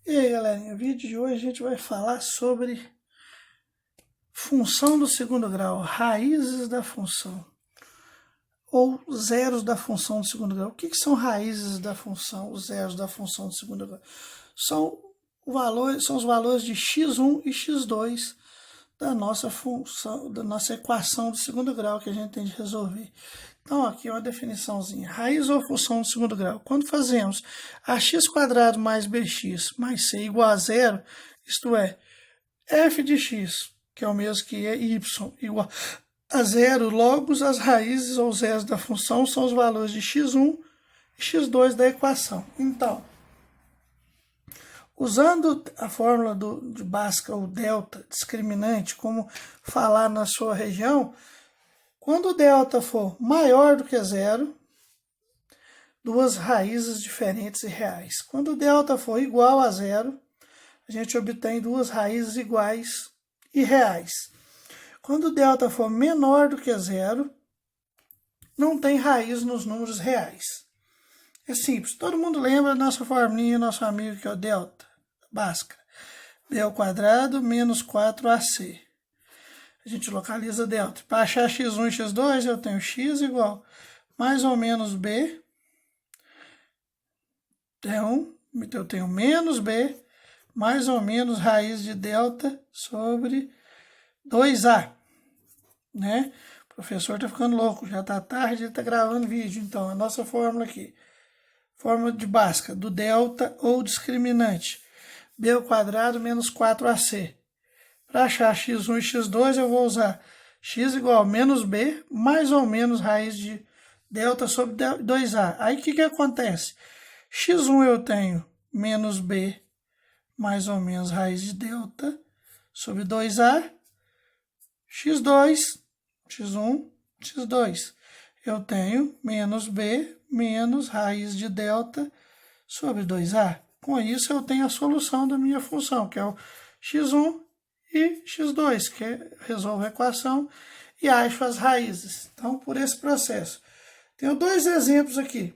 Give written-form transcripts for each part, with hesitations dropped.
E aí, galerinha, no vídeo de hoje a gente vai falar sobre função do segundo grau, raízes da função, ou zeros da função do segundo grau. O que são raízes da função, os zeros da função do segundo grau? São os valores de x1 e x2 da nossa função, da nossa equação do segundo grau que a gente tem de resolver. Então, aqui é uma definiçãozinha. Raiz ou função do segundo grau. Quando fazemos ax² mais bx mais c igual a zero, isto é, f de x, que é o mesmo que y, igual a zero, logo as raízes ou zeros da função são os valores de x1 e x2 da equação. Então, usando a fórmula de básica ou delta discriminante, como falar na sua região, quando o delta for maior do que zero, duas raízes diferentes e reais. Quando o delta for igual a zero, a gente obtém duas raízes iguais e reais. Quando o delta for menor do que zero, não tem raiz nos números reais. É simples. Todo mundo lembra da nossa formulinha, nosso amigo que é o delta, Bhaskara. B² menos 4AC. A gente localiza delta. Para achar x1 e x2, eu tenho x igual mais ou menos b. Então, eu tenho menos b mais ou menos raiz de delta sobre 2a. Né? O professor está ficando louco, já está tarde, ele está gravando vídeo. Então, a nossa fórmula aqui, fórmula de Bhaskara, do delta ou discriminante, b² menos 4ac. Para achar x1 e x2, eu vou usar x igual a menos b, mais ou menos raiz de delta sobre 2a. Aí, o que acontece? x1 eu tenho menos b, mais ou menos raiz de delta sobre 2a. x2, x1, x2. Eu tenho menos b, menos raiz de delta sobre 2a. Com isso, eu tenho a solução da minha função, que é o x1 e x2, que resolve a equação e acho as raízes. Então, por esse processo. Tenho dois exemplos aqui.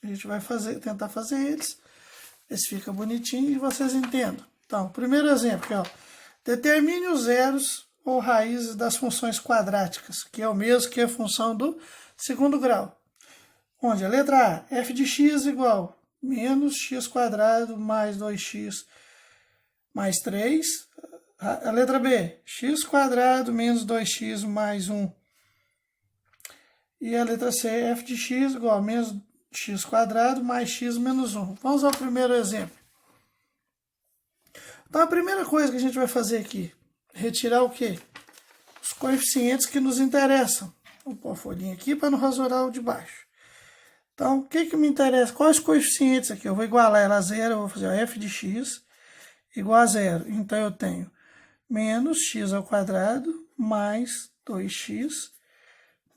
A gente vai tentar fazer eles. Esse fica bonitinho e vocês entendam. Então, o primeiro exemplo aqui, ó. Determine os zeros ou raízes das funções quadráticas, que é o mesmo que a função do segundo grau. Onde a letra A, f de x igual menos x² mais 2x mais 3. A letra B, x² menos 2x mais 1. E a letra C, f de x igual a menos x² mais x menos 1. Vamos ao primeiro exemplo. Então, a primeira coisa que a gente vai fazer aqui, retirar o quê? Os coeficientes que nos interessam. Vou pôr a folhinha aqui para não rasurar o de baixo. Então, o que me interessa? Quais os coeficientes aqui? Eu vou igualar ela a zero, eu vou fazer f de x igual a zero. Então, eu tenho menos x² mais 2x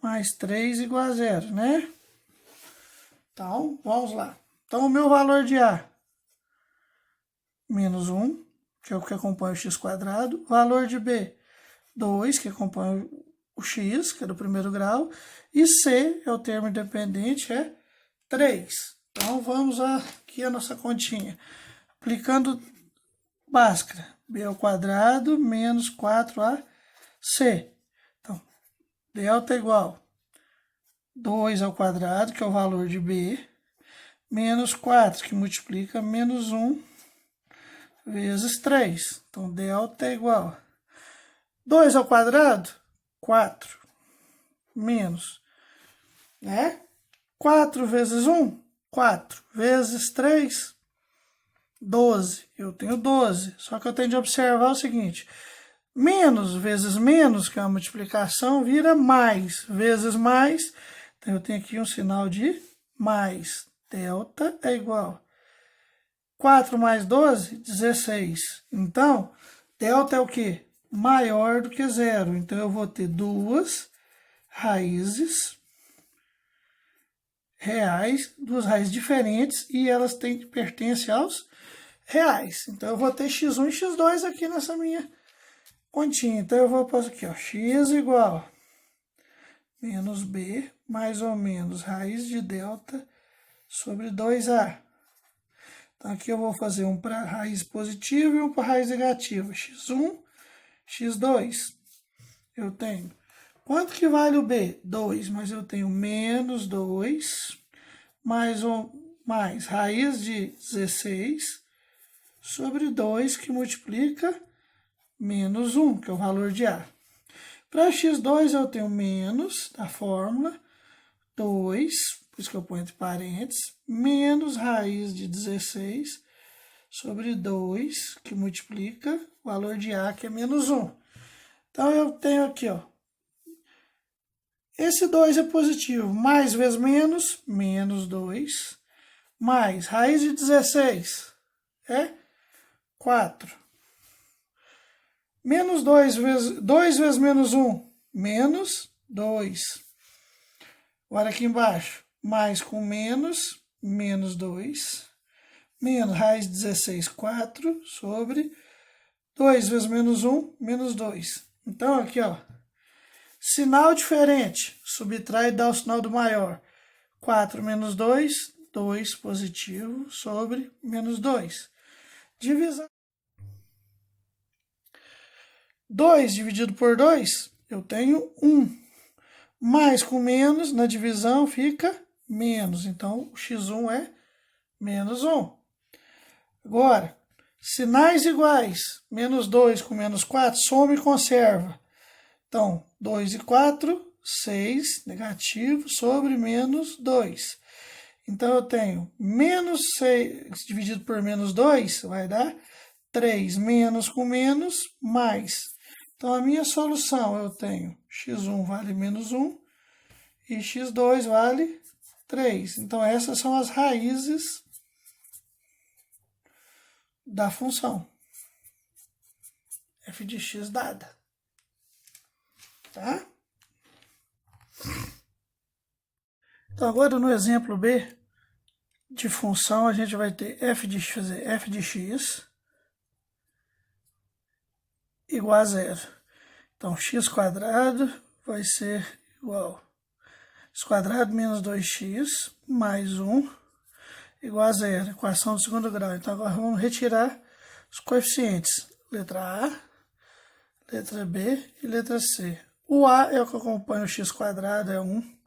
mais 3 igual a zero, né? Então, vamos lá. Então, o meu valor de A, menos 1, que é o que acompanha o x². Valor de B, 2, que acompanha o x, que é do primeiro grau. E C, é o termo independente, é 3. Então, vamos aqui a nossa continha. Aplicando Bhaskara, b² menos 4ac. Então, delta igual 2², que é o valor de b, menos 4, que multiplica menos 1 vezes 3. Então, delta é igual 2², 4, menos, né? 4 vezes 1, 4, vezes 3, 12. Eu tenho 12, só que eu tenho de observar o seguinte, menos vezes menos, que é uma multiplicação, vira mais vezes mais, então eu tenho aqui um sinal de mais. Delta é igual 4 mais 12, 16. Então, delta é o quê? Maior do que zero. Então, eu vou ter duas raízes reais, duas raízes diferentes, e elas pertencem aos reais. Então, eu vou ter x1 e x2 aqui nessa minha continha. Então, eu vou pôr aqui, ó, x igual menos b, mais ou menos raiz de delta sobre 2a. Então, aqui eu vou fazer um para raiz positiva e um para raiz negativa. x1, x2. Eu tenho... Quanto que vale o b? 2, mas eu tenho menos 2, mais raiz de 16 sobre 2, que multiplica menos 1, que é o valor de A. Para x2 eu tenho menos da fórmula 2, por isso que eu ponho entre parênteses, menos raiz de 16 sobre 2, que multiplica o valor de A, que é menos 1. Então, eu tenho aqui, ó, esse 2 é positivo, mais vezes menos, menos 2, mais raiz de 16 é 4. Menos 2 vezes menos 1, menos 2. Agora aqui embaixo, mais com menos, menos 2, menos raiz de 16, 4, sobre 2 vezes menos 1, menos 2. Então, aqui, ó, sinal diferente, subtrai e dá o sinal do maior. 4 menos 2, 2 positivo, sobre menos 2. Divisão. 2 dividido por 2, eu tenho 1. Mais com menos, na divisão fica menos. Então, o x1 é menos 1. Agora, sinais iguais. Menos 2 com menos 4, soma e conserva. Então, 2 e 4, 6, negativo, sobre menos 2. Então, eu tenho menos 6 dividido por menos 2, vai dar 3. Menos com menos, mais. Então, a minha solução, eu tenho x1 vale menos 1 e x2 vale 3. Então, essas são as raízes da função f de x dada. Tá? Então, agora no exemplo B de função, a gente vai ter f de x igual a zero. Então, x quadrado vai ser igual a x quadrado menos 2x mais 1 igual a zero. Equação do segundo grau. Então, agora vamos retirar os coeficientes. Letra A, letra B e letra C. O A é o que acompanha o x quadrado, é 1.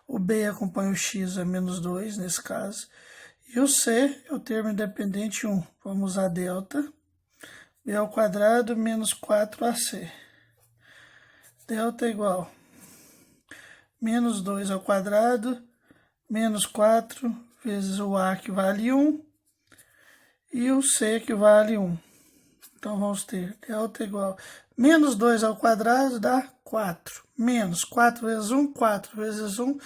O B acompanha o x, é menos 2 nesse caso. E o C é o termo independente 1. Vamos usar delta. B ao quadrado menos 4AC. Delta é igual menos 2 ao quadrado, menos 4 vezes o A, que vale 1, e o C, que vale 1. Então, vamos ter delta igual menos 2 ao quadrado dá 4. Menos 4 vezes 1, 4 vezes 1,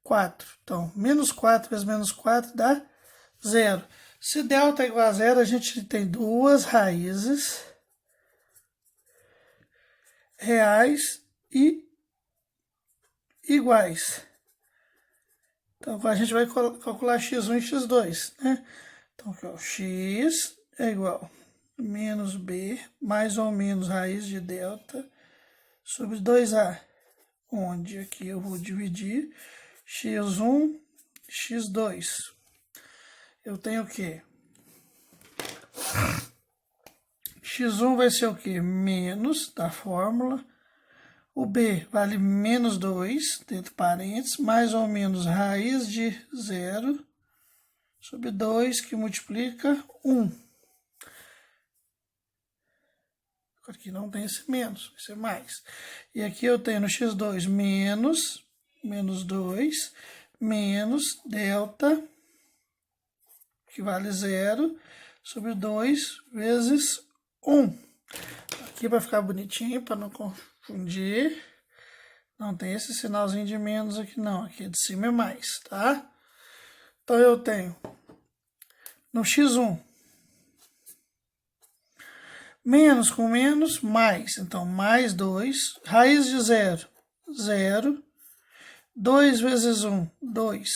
4. Então, menos 4 vezes menos 4 dá 0. Se delta é igual a 0, a gente tem duas raízes reais e iguais. Então, agora a gente vai calcular x1 e x2, né? Então, aqui, ó, x é igual a menos b, mais ou menos raiz de delta, sobre 2a, onde aqui eu vou dividir x1, x2. Eu tenho o quê? x1 vai ser o quê? Menos da fórmula. O b vale menos 2, dentro parênteses, mais ou menos raiz de 0 sobre 2, que multiplica 1. Aqui não tem esse menos, vai ser mais. E aqui eu tenho no x2 menos 2, menos delta, que vale 0, sobre 2 vezes 1. Aqui vai ficar bonitinho, para não confundir. Não tem esse sinalzinho de menos aqui não, aqui de cima é mais, tá? Então, eu tenho no x1, menos com menos, mais. Então, mais 2, raiz de 0, 0. 2 vezes 1, 2.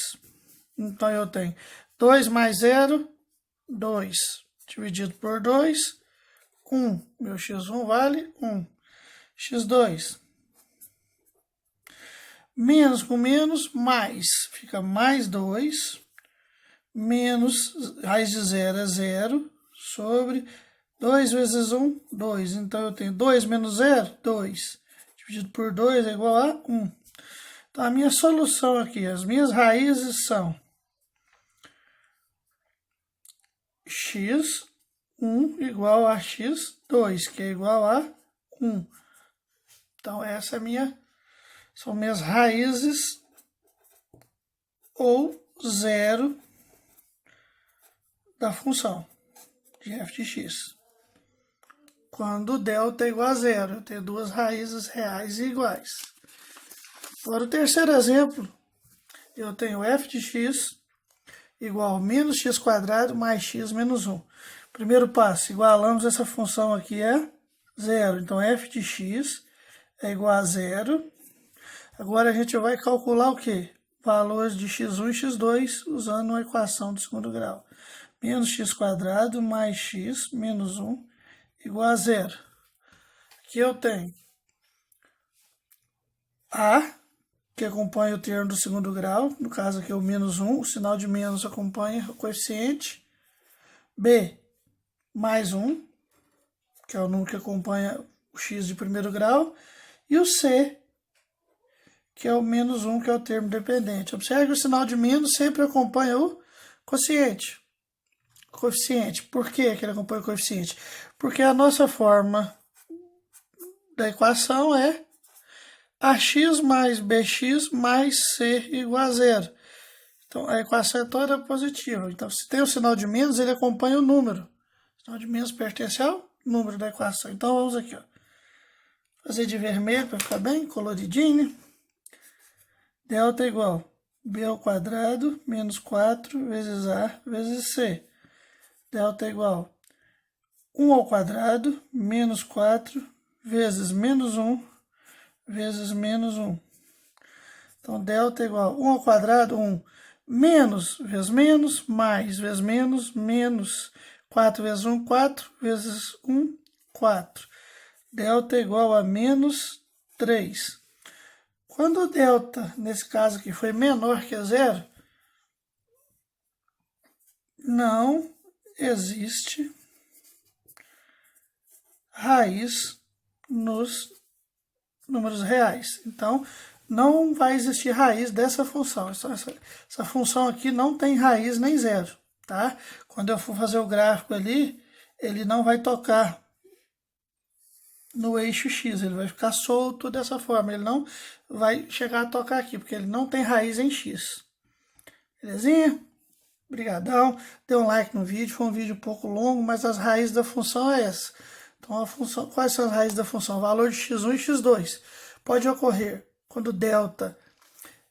Então, eu tenho 2 mais 0, 2. Dividido por 2, 1. Meu x1 vale 1. x2. Menos com menos, mais. Fica mais 2. menos, raiz de 0 é 0, sobre 2 vezes 1, 2. Então, eu tenho 2 menos 0, 2. Dividido por 2 é igual a 1. Então, a minha solução aqui, as minhas raízes são x1 igual a x2, que é igual a 1. Então, essa é são minhas raízes ou zero da função de f de x. Quando delta é igual a zero, eu tenho duas raízes reais e iguais. Agora, o terceiro exemplo, eu tenho f de x igual a menos x quadrado mais x menos 1. Primeiro passo, igualamos essa função aqui a zero. Então, f de x é igual a zero. Agora, a gente vai calcular o quê? Valores de x1 e x2 usando uma equação do segundo grau. Menos x quadrado mais x menos 1 igual a zero. Aqui eu tenho A, que acompanha o termo do segundo grau, no caso aqui é o menos 1, o sinal de menos acompanha o coeficiente. B, mais 1, que é o número que acompanha o x de primeiro grau. E o C, que é o menos 1, que é o termo dependente. Observe que o sinal de menos sempre acompanha o quociente. Por que ele acompanha o coeficiente? Porque a nossa forma da equação é ax mais bx mais c igual a zero. Então, a equação é toda positiva. Então, se tem o sinal de menos, ele acompanha o número. O sinal de menos pertence ao número da equação. Então, vamos aqui, ó, fazer de vermelho para ficar bem coloridinho. Delta é igual a b ao quadrado menos 4 vezes a vezes c. Delta é igual a 1 ao quadrado menos 4 vezes menos 1 vezes menos 1. Então, delta é igual a 1 ao quadrado, 1. Menos vezes menos, mais vezes menos, menos 4 vezes 1, 4 vezes 1, 4. Delta é igual a menos 3. Quando o delta, nesse caso aqui, foi menor que zero, não existe raiz nos números reais. Então, não vai existir raiz dessa função. Essa função aqui não tem raiz nem zero, tá? Quando eu for fazer o gráfico ali, ele não vai tocar no eixo x, ele vai ficar solto dessa forma. Ele não vai chegar a tocar aqui, porque ele não tem raiz em x. Belezinha? Obrigadão. Dê um like no vídeo, foi um vídeo um pouco longo, mas as raízes da função é essa. Então, quais são as raízes da função? Valor de x1 e x2. Pode ocorrer quando delta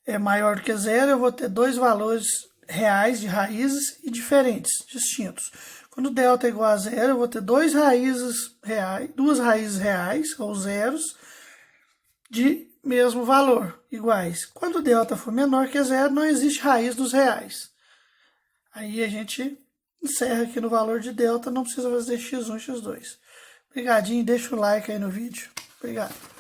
é maior do que zero, eu vou ter dois valores reais de raízes e diferentes, distintos. Quando delta é igual a zero, eu vou ter duas raízes reais, ou zeros, de mesmo valor, iguais. Quando delta for menor que zero, não existe raiz dos reais. Aí a gente encerra aqui no valor de delta, não precisa fazer x1 e x2. Obrigadinho, deixa o like aí no vídeo. Obrigado.